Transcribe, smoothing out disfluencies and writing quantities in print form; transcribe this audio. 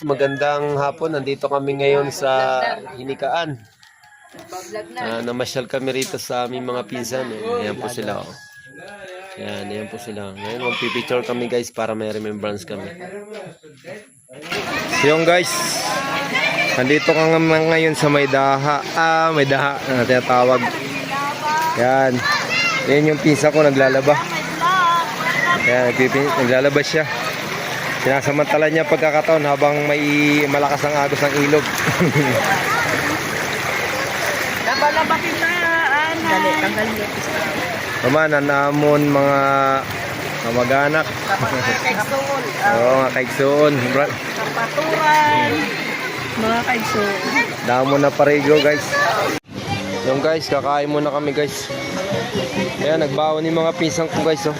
magandang hapon. Nandito kami ngayon sa Hinikaan. Namasyal kami rito sa aming mga pinsan. Ayan po sila. Oh. Ayan po sila. Ngayon magpipicture kami guys para may remembrance kami. So yung guys, nandito ka ngayon sa Maydaha. Maydaha na tinatawag. Yan. Yan yung pinsan ko naglalaba. Ayan, naglalaba siya. Sinasamantala niya pagkakataon habang may malakas ang agos ng ilog. Labalabatin na, Dali, tanggalin yung Naman, nanamon mga kamag-anak. kaigsoon. Oo, mga kaigsoon. Kapaturan. Mga kaigsoon. Damo na parigo guys. Yung guys, kakain muna kami guys. Ayan, nagbawan yung mga pinsan ko guys. Oh.